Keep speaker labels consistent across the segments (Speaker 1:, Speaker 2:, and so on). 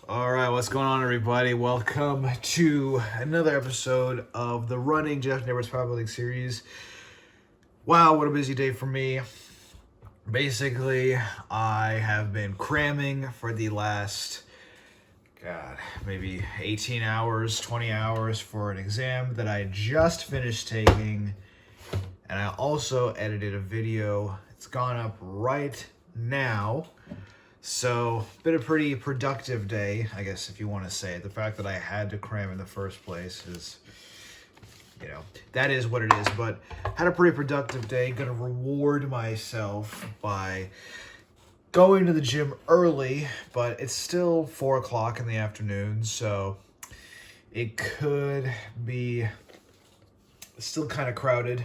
Speaker 1: All right, what's going on, everybody? Welcome to another episode of the Running Jeff Nippard's Powerbuilding series. Wow, what a busy day for me. Basically, I have been cramming for the last, maybe 18 hours, 20 hours for an exam that I just finished taking. And I also edited a video. It's gone up right now. So, been a pretty productive day, I guess, if you want to say it. The fact that I had to cram in the first place is, that is what it is. But had a pretty productive day. Gonna reward myself by going to the gym early, but it's still 4 o'clock in the afternoon, so it could be still kind of crowded.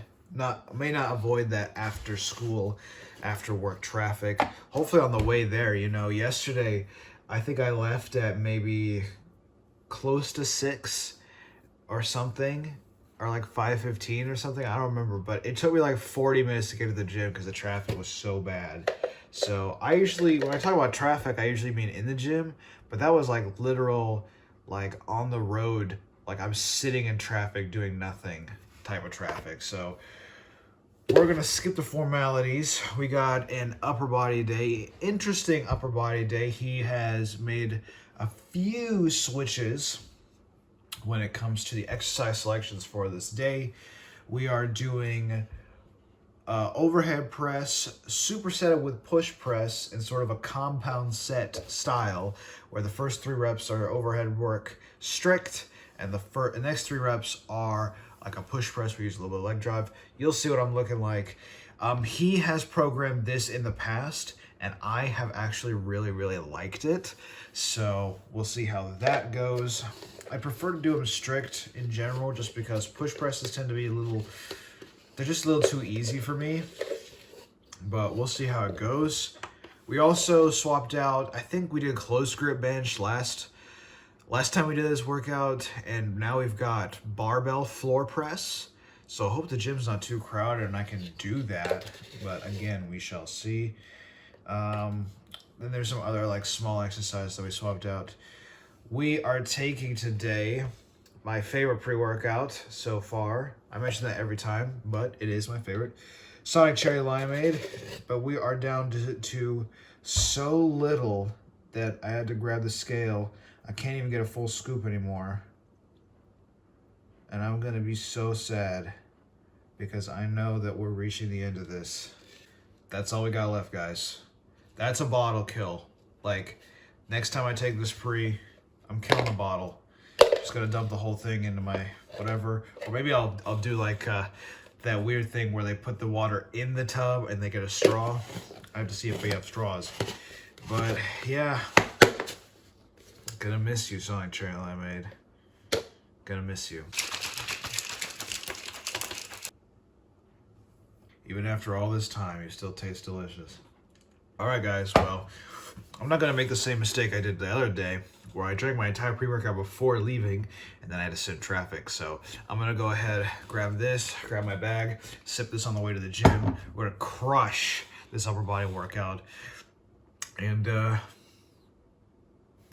Speaker 1: May not avoid that after school, after work traffic. Hopefully on the way there, yesterday I think I left at maybe close to 6 or something, or like 5:15 or something. I don't remember, but it took me like 40 minutes to get to the gym because the traffic was so bad. So when I talk about traffic, I usually mean in the gym, but that was like literal, like on the road, like I'm sitting in traffic doing nothing type of traffic. So we're going to skip the formalities. We got an upper body day, interesting upper body day. He has made a few switches when it comes to the exercise selections for this day. We are doing overhead press, supersetted with push press in sort of a compound set style, where the first 3 reps are overhead work strict, and the next 3 reps are like a push press. We use a little bit of leg drive. You'll see what I'm looking like. He has programmed this in the past, and I have actually really, really liked it. So we'll see how that goes. I prefer to do them strict in general, just because push presses tend to be they're just a little too easy for me. But we'll see how it goes. We also swapped out, I think we did close grip bench last time we did this workout, and now we've got barbell floor press. So I hope the gym's not too crowded and I can do that. But again, we shall see. Then there's some other like small exercises that we swapped out. We are taking today my favorite pre-workout so far. I mention that every time, but it is my favorite. Sonic Cherry Limeade. But we are down to so little that I had to grab the scale. I can't even get a full scoop anymore. And I'm going to be so sad because I know that we're reaching the end of this. That's all we got left, guys. That's a bottle kill. Like, next time I take this I'm killing the bottle. Just going to dump the whole thing into my whatever. Or maybe I'll do like that weird thing where they put the water in the tub and they get a straw. I have to see if we have straws. But, yeah. Gonna miss you, Sonic Cherry Limeade. Gonna miss you. Even after all this time, you still taste delicious. Alright guys, well, I'm not gonna make the same mistake I did the other day, where I drank my entire pre-workout before leaving, and then I had to sit in traffic. So I'm gonna go ahead, grab my bag, sip this on the way to the gym. We're gonna crush this upper body workout. And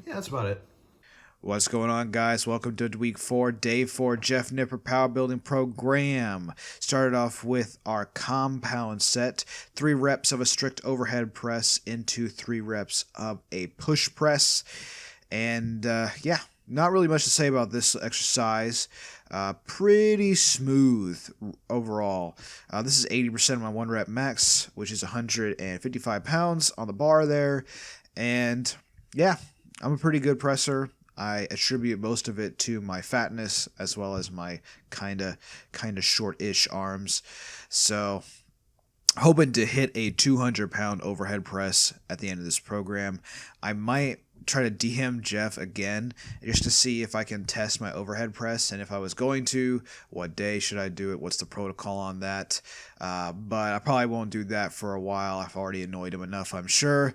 Speaker 1: yeah, that's about it. What's going on, guys? Welcome to week 4, day 4, Jeff Nippard Power Building Program. Started off with our compound set, 3 reps of a strict overhead press into 3 reps of a push press. And yeah, not really much to say about this exercise. Pretty smooth overall. This is 80% of my 1 rep max, which is 155 pounds on the bar there. And yeah, I'm a pretty good presser. I attribute most of it to my fatness as well as my kind of short-ish arms. So hoping to hit a 200-pound overhead press at the end of this program. I might try to DM Jeff again just to see if I can test my overhead press, and if I was going to, what day should I do it, what's the protocol on that. But I probably won't do that for a while. I've already annoyed him enough, I'm sure.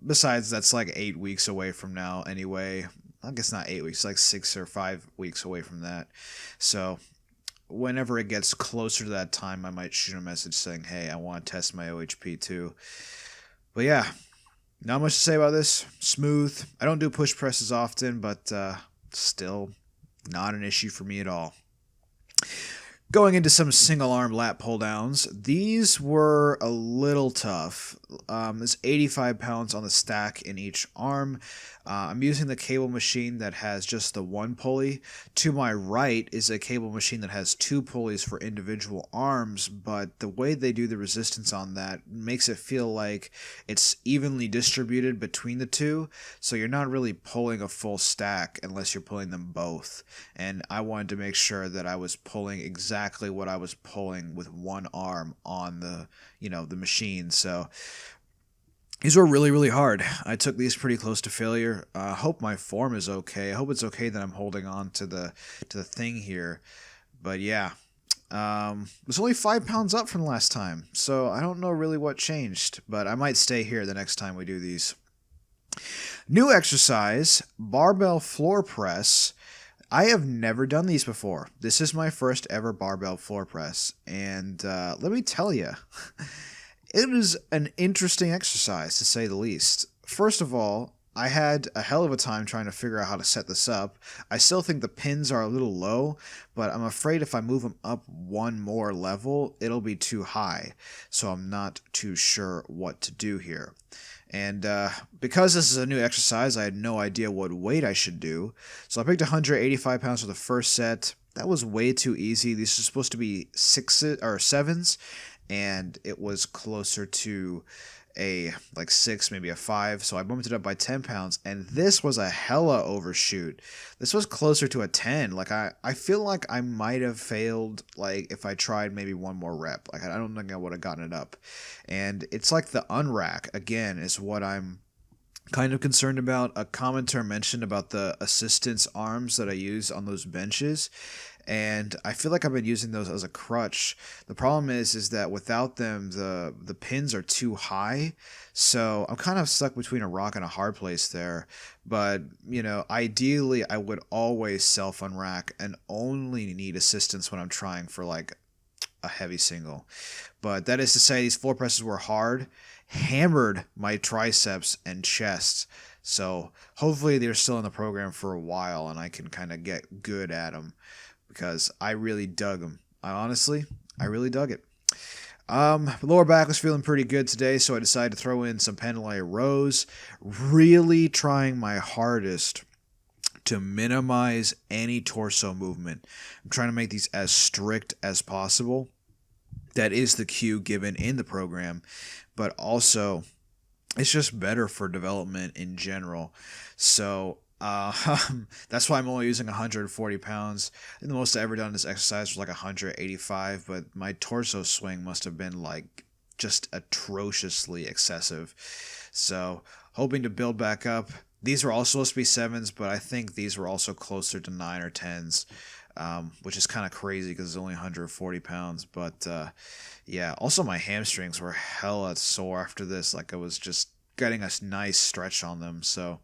Speaker 1: Besides, that's like 8 weeks away from now anyway. I guess not 8 weeks, like 6 or 5 weeks away from that. So whenever it gets closer to that time, I might shoot a message saying, hey, I want to test my OHP too. But yeah, Not much to say about this. Smooth. I don't do push presses often, but still not an issue for me at all. Going into some single arm lat pull downs, these were a little tough. There's 85 pounds on the stack in each arm. I'm using the cable machine that has just the one pulley. To my right is a cable machine that has two pulleys for individual arms, but the way they do the resistance on that makes it feel like it's evenly distributed between the two, so you're not really pulling a full stack unless you're pulling them both. And I wanted to make sure that I was pulling exactly what I was pulling with one arm on the machine. So these were really, really hard. I took these pretty close to failure. I hope my form is okay. I hope it's okay that I'm holding on to the thing here. But yeah, it's only 5 pounds up from last time, so I don't know really what changed. But I might stay here the next time we do these. New exercise: barbell floor press. I have never done these before. This is my first ever barbell floor press, and let me tell you. It is an interesting exercise, to say the least. First of all, I had a hell of a time trying to figure out how to set this up. I still think the pins are a little low, but I'm afraid if I move them up one more level, it'll be too high. So I'm not too sure what to do here. And because this is a new exercise, I had no idea what weight I should do. So I picked 185 pounds for the first set. That was way too easy. These are supposed to be 7s. And it was closer to a 6, maybe a 5, so I bumped it up by 10 pounds, and this was a hella overshoot. This was closer to a 10. I feel like I might have failed, if I tried maybe one more rep. I don't think I would have gotten it up. And it's like the unrack, again, is what I'm kind of concerned about. A commenter mentioned about the assistance arms that I use on those benches, and I feel like I've been using those as a crutch. The problem is that without them, the pins are too high, so I'm kind of stuck between a rock and a hard place there. But, ideally I would always self-unrack and only need assistance when I'm trying for a heavy single. But that is to say, these floor presses were hard, hammered my triceps and chest. So hopefully they're still in the program for a while and I can kind of get good at them, because I really dug them. I really dug it. Lower back was feeling pretty good today, so I decided to throw in some pendulum rows, really trying my hardest to minimize any torso movement. I'm trying to make these as strict as possible. That is the cue given in the program, but also it's just better for development in general. So that's why I'm only using 140 pounds. I think the most I ever done this exercise was 185, but my torso swing must have been just atrociously excessive. So hoping to build back up. These were all supposed to be 7s, but I think these were also closer to 9 or 10s, which is kind of crazy because it's only 140 pounds. But yeah, also my hamstrings were hella sore after this. I was just getting a nice stretch on them. So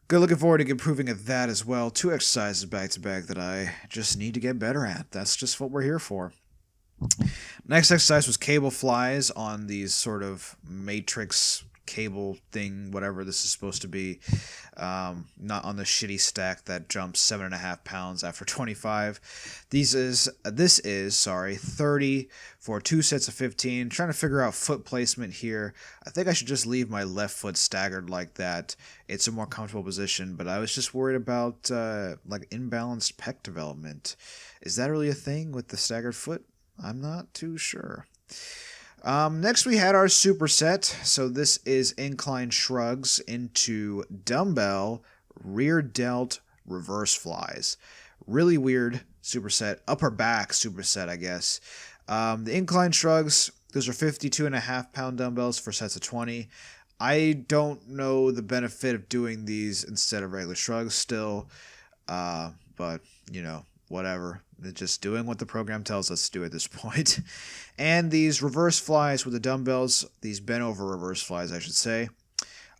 Speaker 1: good, looking forward to improving at that as well. 2 exercises back to back that I just need to get better at. That's just what we're here for. Next exercise was cable flies on these sort of matrix cable thing, whatever this is supposed to be. Not on the shitty stack that jumps 7.5 pounds after 25. This is 30 for 2 sets of 15. Trying to figure out foot placement here. I think I should just leave my left foot staggered like that. It's a more comfortable position, but I was just worried about imbalanced pec development. Is that really a thing with the staggered foot? I'm not too sure. Next we had our superset. So this is incline shrugs into dumbbell rear delt reverse flies. Really weird superset, upper back superset, I guess. The incline shrugs, those are 52.5 pound dumbbells for sets of 20. I don't know the benefit of doing these instead of regular shrugs still, but whatever. Just doing what the program tells us to do at this point. And these reverse flies with the dumbbells, these bent over reverse flies, I should say,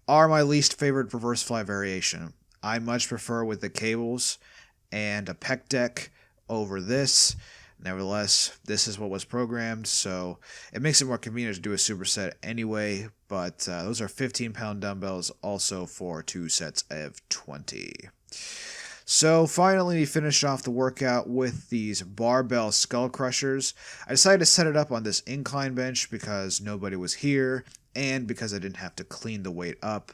Speaker 1: are my least favorite reverse fly variation. I much prefer with the cables and a pec deck over this. Nevertheless, this is what was programmed, so it makes it more convenient to do a superset anyway, but those are 15-pound dumbbells, also for 2 sets of 20. So finally, we finished off the workout with these barbell skull crushers. I decided to set it up on this incline bench because nobody was here and because I didn't have to clean the weight up.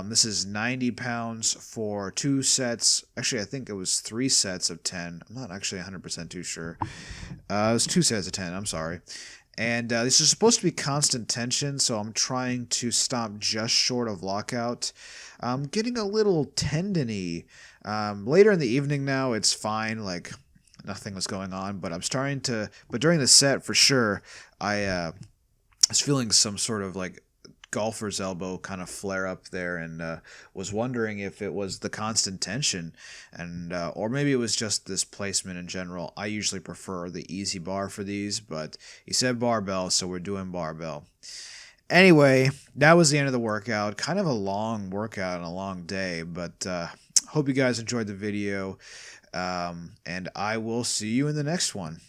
Speaker 1: This is 90 pounds for 2 sets. Actually, I think it was 3 sets of 10. I'm not actually 100% too sure. It was 2 sets of 10, I'm sorry. And this is supposed to be constant tension, so I'm trying to stop just short of lockout. I'm getting a little tendony. Later in the evening now, it's fine, like nothing was going on, but but during the set, for sure, I was feeling some sort of like golfer's elbow kind of flare up there, and was wondering if it was the constant tension, and or maybe it was just this placement in general. I usually prefer the easy bar for these, but he said barbell, so we're doing barbell. Anyway, that was the end of the workout. Kind of a long workout and a long day, but hope you guys enjoyed the video, and I will see you in the next one.